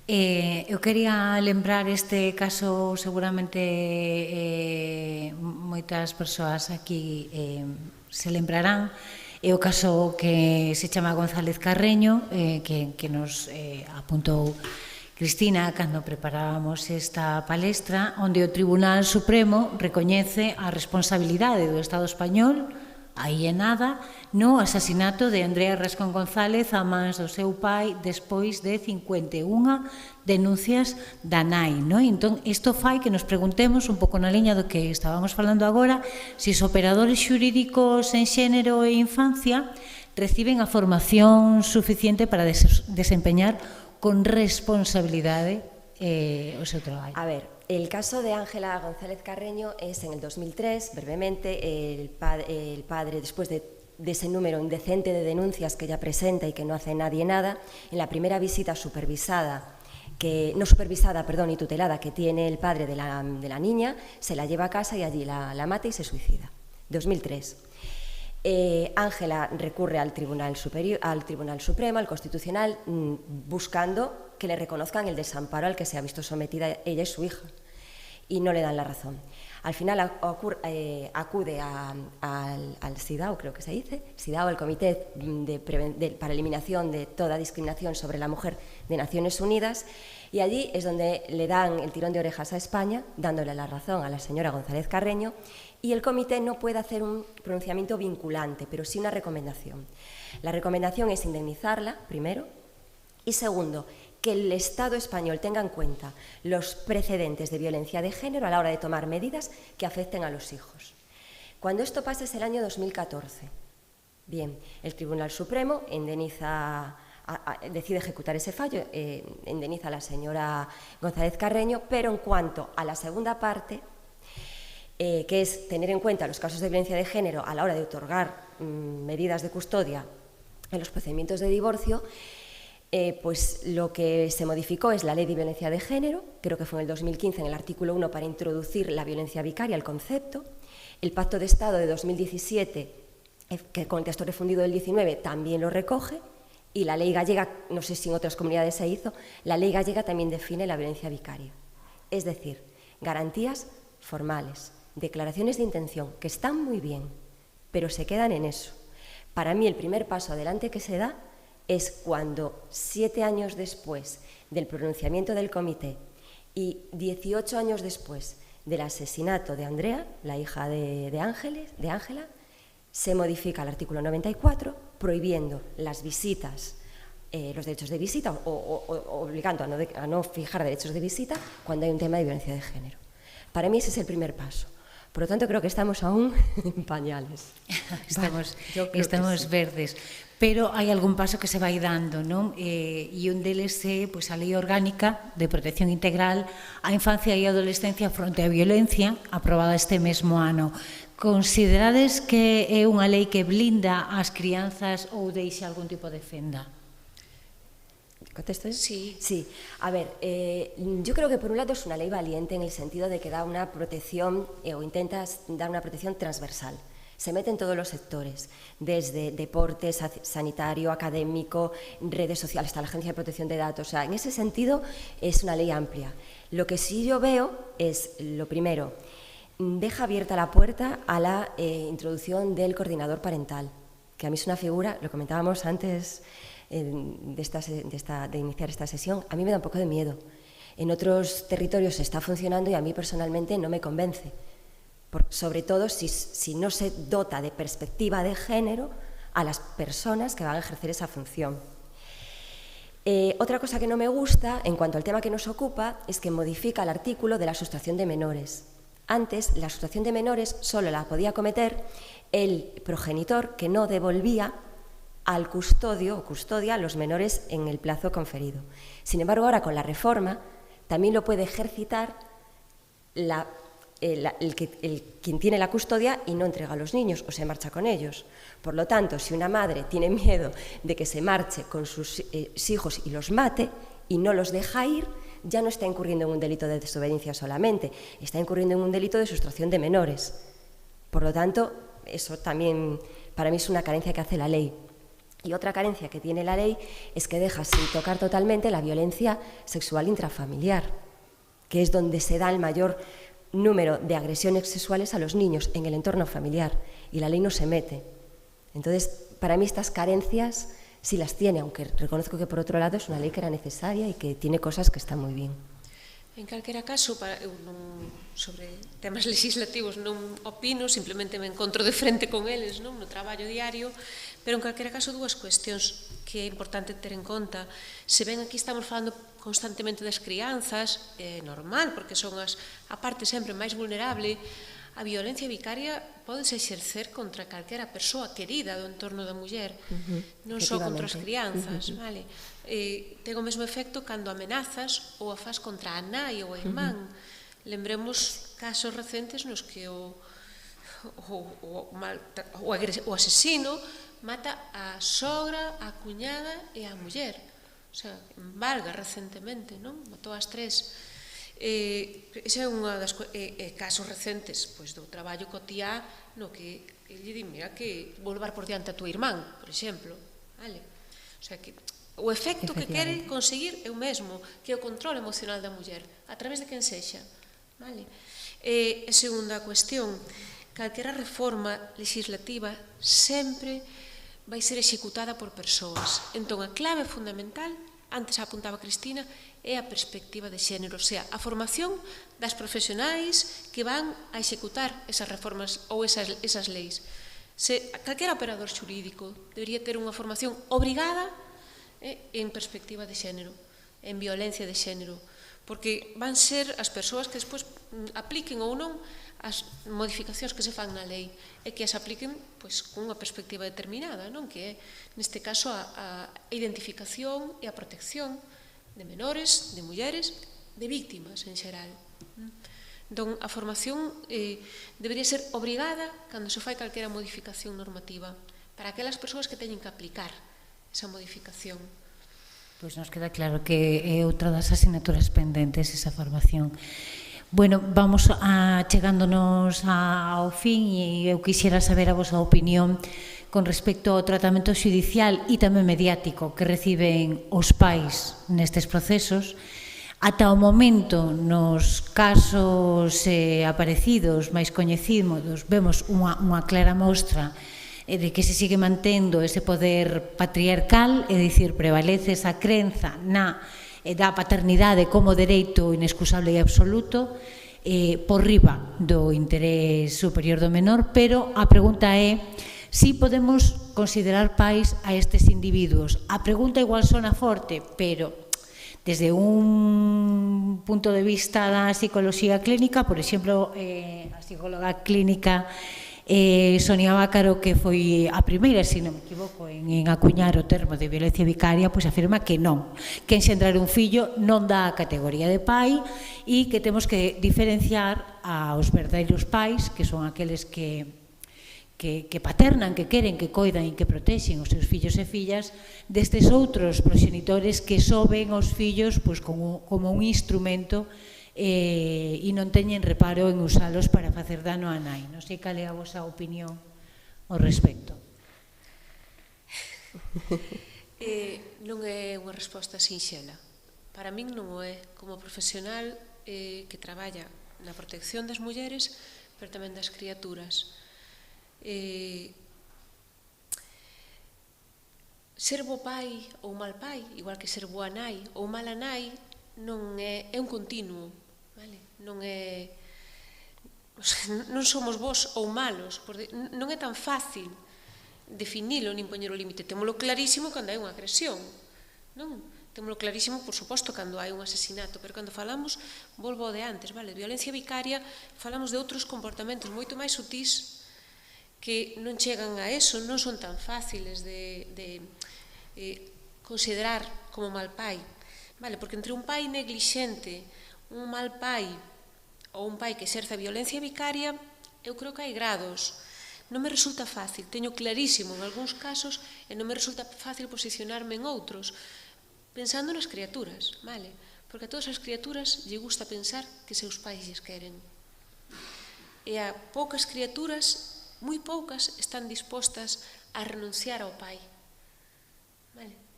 Eu quería lembrar este caso, seguramente moitas persoas aquí se lembrarán. É o caso que se chama González Carreño, que nos apuntou Cristina cando preparábamos esta palestra, onde o Tribunal Supremo recoñece a responsabilidade do Estado español, aí é nada, no asasinato de Andrea Rascón González a mans do seu pai despois de 51 denuncias da nai. Entón, isto fai que nos preguntemos un pouco na liña do que estábamos falando agora, se os operadores xurídicos en xénero e infancia reciben a formación suficiente para desempeñar con responsabilidade o seu traballo. A ver, el caso de Ángela González Carreño es en el 2003, brevemente, el padre, después de ese número indecente de denuncias que ella presenta y que no hace nadie nada, en la primera visita y tutelada que tiene el padre de la niña, se la lleva a casa y allí la mata y se suicida. 2003. Ángela recurre al Tribunal Supremo, al Constitucional, buscando que le reconozcan el desamparo al que se ha visto sometida ella y su hija, y no le dan la razón. Al final acude al CIDAO, creo que se dice, CIDAO, el Comité para Eliminación de toda Discriminación sobre la Mujer de Naciones Unidas, y allí es donde le dan el tirón de orejas a España, dándole la razón a la señora González Carreño, y el comité no puede hacer un pronunciamiento vinculante, pero sí una recomendación. La recomendación es indemnizarla, primero, y segundo, que el Estado español tenga en cuenta los precedentes de violencia de género a la hora de tomar medidas que afecten a los hijos. Cuando esto pasa es el año 2014. Bien, el Tribunal Supremo decide ejecutar ese fallo, indemniza a la señora González Carreño, pero en cuanto a la segunda parte, que es tener en cuenta los casos de violencia de género a la hora de otorgar medidas de custodia en los procedimientos de divorcio, pues lo que se modificó es la Ley de Violencia de Género, creo que fue en el 2015 en el artículo 1 para introducir la violencia vicaria, el concepto, el Pacto de Estado de 2017 que con el texto refundido del 19 también lo recoge, y la ley gallega, no sé si en otras comunidades se hizo, la ley gallega también define la violencia vicaria. Es decir, garantías formales, declaraciones de intención, que están muy bien, pero se quedan en eso. Para mí el primer paso adelante que se da es cuando 7 años después del pronunciamiento del comité y 18 años después del asesinato de Andrea, la hija de Ángela, se modifica el artículo 94 prohibiendo las visitas, los derechos de visita o obligando a no fijar derechos de visita cuando hay un tema de violencia de género. Para mí ese es el primer paso. Por lo tanto, creo que estamos aún en pañales. Estamos verdes. Pero hai algún paso que se vai dando, non? E un deles é a Lei Orgánica de Protección Integral á Infancia e Adolescencia fronte á Violencia, aprobada este mesmo ano. Considerades que é unha lei que blinda as crianzas ou deixa algún tipo de fenda? ¿Contesto? Sí. Sí. A ver, yo creo que por un lado es una ley valiente en el sentido de que da una protección o intenta dar una protección transversal. Se mete en todos los sectores, desde deportes, sanitario, académico, redes sociales, hasta la Agencia de Protección de Datos. O sea, en ese sentido es una ley amplia. Lo que sí yo veo es, lo primero, deja abierta la puerta a la introducción del coordinador parental, que a mí es una figura, lo comentábamos antes de iniciar esta sesión, a mí me da un poco de miedo. En otros territorios está funcionando y a mí personalmente no me convence. Sobre todo si no se dota de perspectiva de género a las personas que van a ejercer esa función. Otra cosa que no me gusta, en cuanto al tema que nos ocupa, es que modifica el artículo de la sustracción de menores. Antes, la sustracción de menores solo la podía cometer el progenitor que no devolvía al custodio o custodia a los menores en el plazo conferido. Sin embargo, ahora con la reforma también lo puede ejercitar quien tiene la custodia y no entrega a los niños o se marcha con ellos. Por lo tanto, si una madre tiene miedo de que se marche con sus hijos y los mate y no los deja ir, ya no está incurriendo en un delito de desobediencia solamente, está incurriendo en un delito de sustracción de menores. Por lo tanto, eso también para mí es una carencia que hace la ley. Y otra carencia que tiene la ley es que deja sin tocar totalmente la violencia sexual intrafamiliar, que es donde se da el mayor número de agresiones sexuales a los niños en el entorno familiar, y la ley no se mete. Entonces, para mí estas carencias sí las tiene, aunque reconozco que por otro lado es una ley que era necesaria y que tiene cosas que están muy bien. En calquera caso, sobre temas legislativos non opino, simplemente me encontro de frente con eles no traballo diario, pero en calquera caso dúas cuestións que é importante ter en conta. Se ben aquí estamos falando constantemente das crianzas, é normal, porque son a parte sempre máis vulnerable. A violencia vicaria pódese exercer contra calquera persoa querida do entorno da muller, non só contra as crianzas, vale? Ten o mesmo efecto cando amenazas ou a faz contra a nai ou a irmán. Lembremos casos recentes nos que o asesino mata a sogra, a cuñada e a muller. O sea, en Valga recentemente, non? Matou as tres. Ese é un dos casos recentes do traballo cotiá no que lle di, mira, que vou levar por diante a tua irmán, por exemplo, vale? O sea, que o efecto que quere conseguir é o mesmo, que é o control emocional da muller, a través de quen sexa, vale? E segunda cuestión, calquera reforma legislativa sempre vai ser executada por persoas. Entón, a clave fundamental, antes apuntaba Cristina, é a perspectiva de xénero, o sea, a formación das profesionais que van a executar esas reformas ou esas leis. Calquera operador xurídico debería ter unha formación obrigada en perspectiva de xénero, en violencia de xénero, porque van ser as persoas que despois apliquen ou non as modificacións que se fan na lei e que as apliquen cunha perspectiva determinada, non? Que é, neste caso, a identificación e a protección de menores, de mulleres, de víctimas en xeral. Entón, a formación debería ser obrigada cando se fai calquera modificación normativa para aquelas persoas que teñen que aplicar esa modificación. Pois nos queda claro que é outra das asignaturas pendentes esa formación. Bueno, vamos chegándonos ao fin e eu quixera saber a vosa opinión con respecto ao tratamento xudicial e tamén mediático que reciben os pais nestes procesos. Ata o momento, nos casos aparecidos máis coñecidos, vemos unha clara mostra de que se sigue mantendo ese poder patriarcal, é dicir, prevalece esa crenza da paternidade como dereito inexcusable e absoluto, por riba do interés superior do menor, pero a pregunta é si podemos considerar pais a estes individuos. A pregunta igual sona forte, pero desde un punto de vista da psicología clínica, por exemplo, a psicóloga clínica Sonia Bácaro, que foi a primeira, se non me equivoco, en acuñar o termo de violencia vicaria, pois afirma que non, que enxendrar un fillo non dá a categoría de pai e que temos que diferenciar aos verdadeiros pais, que son aqueles que paternan, que queren, que coidan e que protexen os seus fillos e fillas, destes outros proxenitores que só ven os fillos como un instrumento e non teñen reparo en usalos para facer dano a nai. Non sei cal é a vosa opinión ao respecto. Non é unha resposta sinxela. Para min non o é. Como profesional que traballa na protección das mulleres, pero tamén das criaturas. Ser bo pai ou mal pai, igual que ser boa nai ou mala nai, non é un continuo. Non somos bons ou malos, non é tan fácil definilo nin poñer o límite. Témolo clarísimo cando hai unha agresión, non? Témolo clarísimo, por suposto, cando hai un asesinato, pero cando falamos, volvo ao de antes, de violencia vicaria, falamos de outros comportamentos moito máis sutís que non chegan a eso, non son tan fáciles de considerar como mal pai, porque entre un pai neglixente, un mal pai ou un pai que exerza violencia vicaria, eu creo que hai grados. Non me resulta fácil, teño clarísimo en algúns casos e non me resulta fácil posicionarme en outros, pensando nas criaturas, porque a todas as criaturas lle gusta pensar que seus pais lles queren. E a poucas criaturas, moi poucas, están dispostas a renunciar ao pai.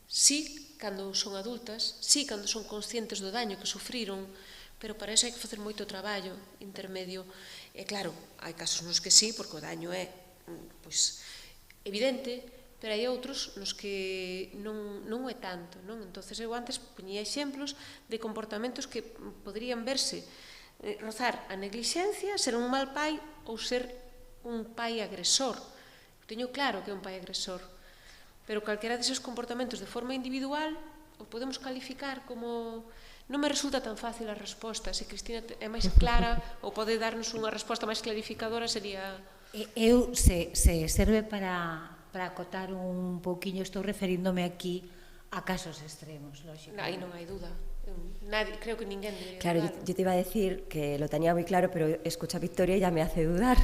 Sí, cando son adultas, sí, cando son conscientes do daño que sufriron, pero para iso hai que facer moito traballo intermedio. E claro, hai casos nos que sí, porque o daño é evidente, pero hai outros nos que non é tanto. Entón, eu antes poñía exemplos de comportamentos que poderían verse rozar a neglixencia, ser un mal pai ou ser un pai agresor. Teño claro que é un pai agresor, pero calquera deses comportamentos de forma individual o podemos calificar como... Non me resulta tan fácil a resposta. Se Cristina é máis clara ou pode darnos unha resposta máis clarificadora, sería... Se serve para acotar un pouquiño, estou referíndome aquí a casos extremos, lógico. Aí non hai duda. Creo que ninguén debería dudar. Claro, yo te iba a decir que lo tenía muy claro, pero escucha a Victoria y ya me hace dudar.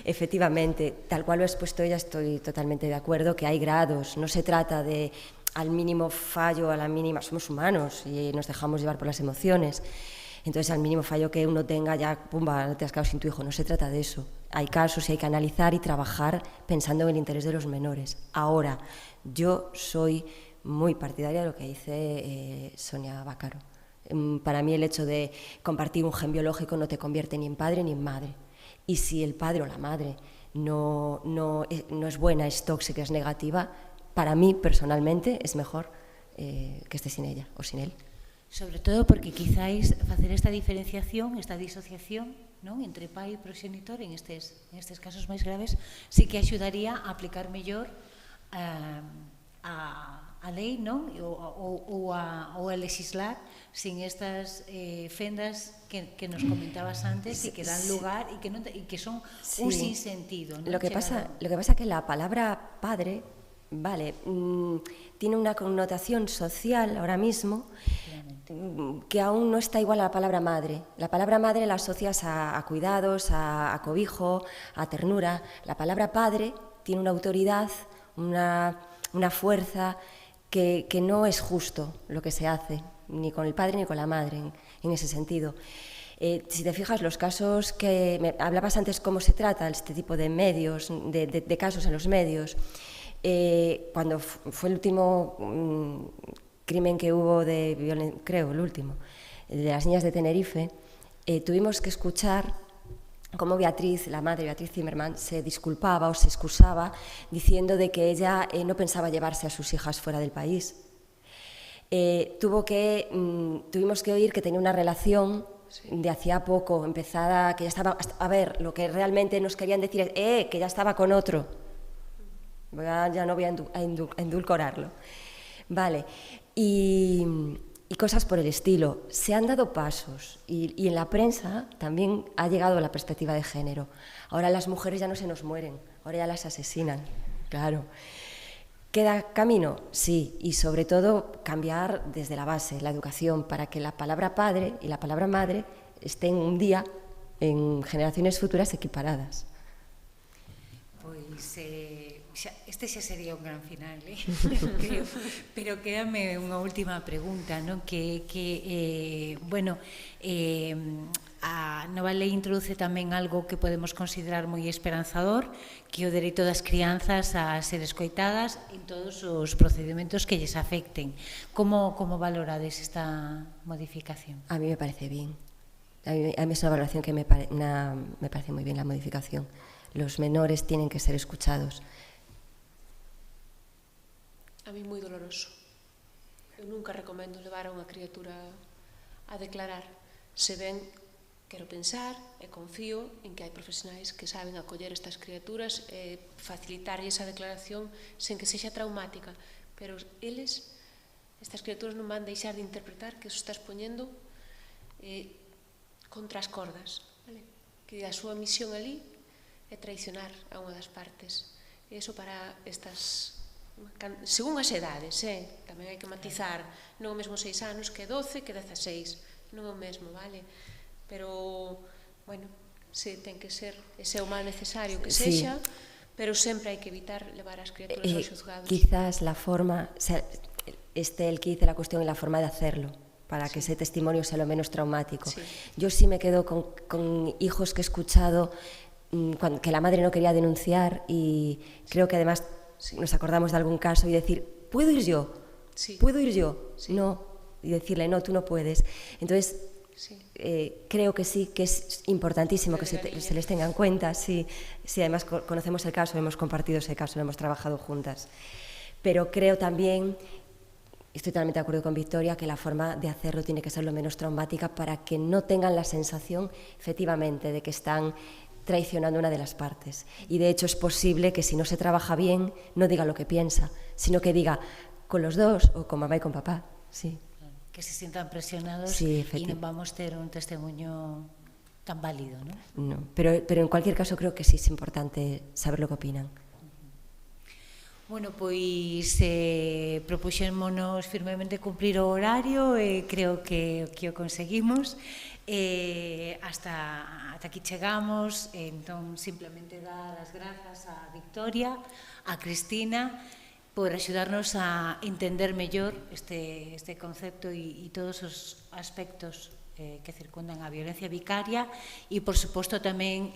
Efectivamente, tal cual lo ha expuesto ella, estoy totalmente de acuerdo que hay grados. No se trata de al mínimo fallo, a la mínima, somos humanos y nos dejamos llevar por las emociones, entonces al mínimo fallo que uno tenga ya, pumba, te has quedado sin tu hijo, no se trata de eso. Hay casos y hay que analizar y trabajar pensando en el interés de los menores. Ahora, yo soy muy partidaria de lo que dice Sonia Bácaro. Para mí el hecho de compartir un gen biológico no te convierte ni en padre ni en madre, y si el padre o la madre no es buena, es tóxica, es negativa, para mí, personalmente, es mejor que esté sin ella o sin él. Sobre todo porque quizáis facer esta diferenciación, esta disociación, non, entre pai e proxenitor en estes casos máis graves, sí que axudaría a aplicar mellor a lei, non, ou a legislar sin estas fendas que nos comentabas antes e que dan lugar e que son un sinsentido. Lo que pasa es que la palabra padre tiene una connotación social ahora mismo que aún no está igual a la palabra madre. La palabra madre la asocias a cuidados, a cobijo, a ternura. La palabra padre tiene una autoridad, una fuerza que no es justo lo que se hace, ni con el padre ni con la madre, en ese sentido. Si te fijas, los casos que... hablabas antes cómo se trata este tipo de medios, de casos en los medios. Cuando fue el último crimen que hubo de violencia, creo, el último, de las niñas de Tenerife, tuvimos que escuchar cómo Beatriz, la madre Beatriz Zimmerman, se disculpaba o se excusaba diciendo de que ella no pensaba llevarse a sus hijas fuera del país. Tuvimos que oír que tenía una relación de hacía poco, empezada, que ya estaba, a ver, lo que realmente nos querían decir es que ya estaba con otro. Ya no voy a endulcorarlo. Vale, y cosas por el estilo. Se han dado pasos y en la prensa también ha llegado la perspectiva de género. Ahora las mujeres ya no se nos mueren, ahora ya las asesinan, claro. ¿Queda camino? Sí, y sobre todo cambiar desde la base, la educación, para que la palabra padre y la palabra madre estén un día en generaciones futuras equiparadas. Pois este xa sería un gran final, pero quédame unha última pregunta, non? A nova lei introduce tamén algo que podemos considerar moi esperanzador, que é o dereito das crianzas a ser escoitadas en todos os procedimentos que lles afecten. Como valorades esta modificación? A mí me parece bien. A mí es una valoración que me parece muy bien la modificación. Los menores tienen que ser escuchados. A mí moi doloroso. Eu nunca recomendo levar a unha criatura a declarar. Se ben, quero pensar e confío en que hai profesionais que saben acoller estas criaturas e facilitar esa declaración sen que sexa traumática. Pero eles, estas criaturas non van deixar de interpretar que os estás poñendo contra as cordas. Vale? Que a súa misión ali é traicionar a unha das partes. E iso para estas... según as edades, tamén hai que matizar, non o mesmo 6 anos que 12 que 16, non é o mesmo, vale? Pero, bueno, sí, ten que ser ese o mal necesario que sexa, pero sempre hai que evitar levar as criaturas aos xuzgados. Quizás la forma, el que dice la cuestión en la forma de hacerlo, para que ese testimonio sea lo menos traumático. Sí. Yo sí me quedo con hijos que he escuchado que la madre no quería denunciar y creo que además nos acordamos de algún caso y decir, ¿puedo ir yo? Sí. ¿Puedo ir yo? Sí. No. Y decirle, no, tú no puedes. Entonces, creo que sí, que es importantísimo que se les tenga en cuenta. Sí, además conocemos el caso, hemos compartido ese caso, hemos trabajado juntas. Pero creo también, estoy totalmente de acuerdo con Victoria, que la forma de hacerlo tiene que ser lo menos traumática para que no tengan la sensación, efectivamente, de que están traicionando una de las partes. Y de hecho es posible que si no se trabaja bien, no diga lo que piensa, sino que diga con los dos o con mamá y con papá. Sí. Que se sientan presionados y no vamos a tener un testimonio tan válido, ¿no? No, pero en cualquier caso creo que sí es importante saber lo que opinan. Bueno, pois propuxémonos firmemente cumplir o horario e creo que o conseguimos. Hasta aquí chegamos, entón simplemente dar as grazas a Victoria, a Cristina, por axudarnos a entender mellor este concepto e todos os aspectos que circundan a violencia vicaria e, por suposto, tamén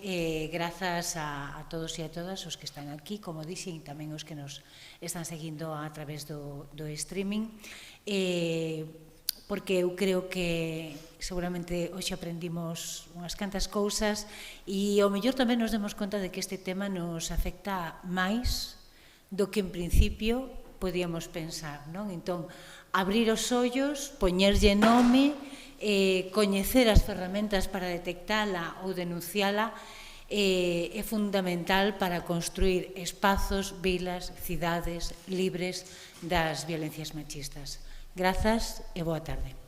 grazas a todos e a todas os que están aquí, como dixen, e tamén os que nos están seguindo a través do streaming, porque eu creo que seguramente hoxe aprendimos unhas cantas cousas e ao mellor tamén nos demos conta de que este tema nos afecta máis do que en principio podíamos pensar, non? Entón, abrir os ollos, poñerlle nome, coñecer as ferramentas para detectala ou denunciala é fundamental para construir espazos, vilas, cidades libres das violencias machistas. Grazas e boa tarde.